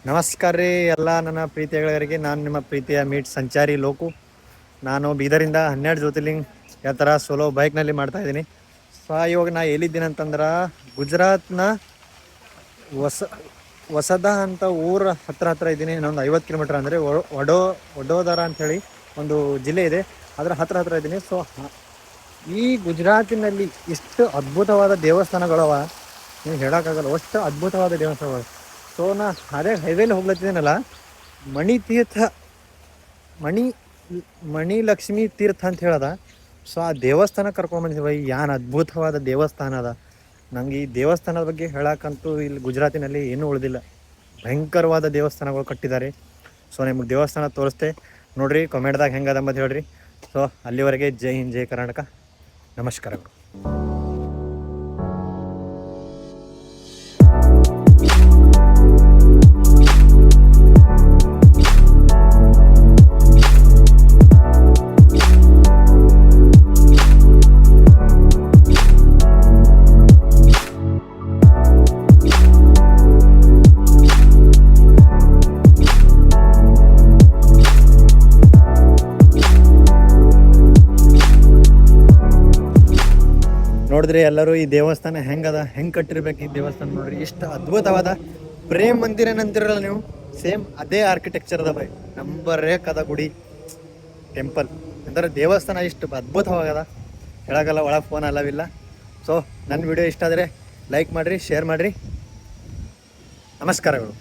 ನಮಸ್ಕಾರ ರೀ ಎಲ್ಲ ನನ್ನ ಪ್ರೀತಿಗಳಿಗೆ. ನಾನು ನಿಮ್ಮ ಪ್ರೀತಿಯ ಮೀಟ್ ಸಂಚಾರಿ ಲೋಕು. ನಾನು ಬೀದರಿಂದ 12 ಜ್ಯೋತಿರ್ಲಿಂಗ್ ಯಾತ್ರಾ ಸೋಲೋ ಬೈಕ್ನಲ್ಲಿ ಮಾಡ್ತಾ ಇದ್ದೀನಿ. ಸೊ ಇವಾಗ ನಾ ಎಲ್ಲಿದ್ದೀನಿ ಅಂತಂದ್ರೆ ಗುಜರಾತ್ನ ವಸದ ಅಂತ ಊರ ಹತ್ರ ಇದ್ದೀನಿ. ಇನ್ನೊಂದು 50 ಕಿಲೋಮೀಟರ್ ಅಂದರೆ ವಡೋದರ ಅಂಥೇಳಿ ಒಂದು ಜಿಲ್ಲೆ ಇದೆ, ಅದರ ಹತ್ರ ಇದ್ದೀನಿ. ಸೊ ಈ ಗುಜರಾತಿನಲ್ಲಿ ಇಷ್ಟು ಅದ್ಭುತವಾದ ದೇವಸ್ಥಾನಗಳವ, ನೀವು ಹೇಳೋಕ್ಕಾಗಲ್ಲ, ಅಷ್ಟು ಅದ್ಭುತವಾದ ದೇವಸ್ಥಾನಗಳು. ಸೊ ನಾ ಅದೇ ಹೈವೇಲಿ ಹೋಗ್ಲತ್ತಿದ್ದೀನಲ್ಲ, ಮಣಿ ಲಕ್ಷ್ಮೀ ತೀರ್ಥ ಅಂತ ಹೇಳದ. ಸೊ ಆ ದೇವಸ್ಥಾನ ಕರ್ಕೊಂಡ್ಬಂದಿದ್ದೀವಿ. ಏನು ಅದ್ಭುತವಾದ ದೇವಸ್ಥಾನ ಅದ. ನಂಗೆ ಈ ದೇವಸ್ಥಾನದ ಬಗ್ಗೆ ಹೇಳಕ್ಕಂತೂ ಇಲ್ಲಿ ಗುಜರಾತಿನಲ್ಲಿ ಏನೂ ಉಳಿದಿಲ್ಲ. ಭಯಂಕರವಾದ ದೇವಸ್ಥಾನಗಳು ಕಟ್ಟಿದ್ದಾರೆ. ಸೊ ನಿಮ್ಗೆ ದೇವಸ್ಥಾನ ತೋರಿಸ್ತೆ ನೋಡಿರಿ, ಕಮೆಂಟ್ದಾಗ ಹೆಂಗದ ಅಂಬದು ಹೇಳ್ರಿ. ಸೊ ಅಲ್ಲಿವರೆಗೆ ಜೈ ಹಿಂದ್, ಜೈ ಕರ್ನಾಟಕ, ನಮಸ್ಕಾರಗಳು. ನೋಡಿದ್ರೆ ಎಲ್ಲರೂ ಈ ದೇವಸ್ಥಾನ ಹೆಂಗದ, ಹೆಂಗೆ ಕಟ್ಟಿರ್ಬೇಕು ಈ ದೇವಸ್ಥಾನ ನೋಡ್ರಿ. ಇಷ್ಟು ಅದ್ಭುತವಾದ ಪ್ರೇಮ್ ಮಂದಿರ ಏನಂತಿರಲ್ಲ ನೀವು, ಸೇಮ್ ಅದೇ ಆರ್ಕಿಟೆಕ್ಚರ್ ಅದ ಬೈ. ನಂಬರ್ ಏಕದ ಗುಡಿ, ಟೆಂಪಲ್ ಅಂದರೆ ದೇವಸ್ಥಾನ ಇಷ್ಟು ಅದ್ಭುತವಾಗದ, ಹೇಳೋಕ್ಕಲ್ಲ, ಒಳಗೆ ಫೋನ್ ಅಲ್ಲವಿಲ್ಲ. ಸೊ ನನ್ನ ವಿಡಿಯೋ ಇಷ್ಟ ಆದರೆ ಲೈಕ್ ಮಾಡಿರಿ, ಶೇರ್ ಮಾಡಿರಿ. ನಮಸ್ಕಾರಗಳು.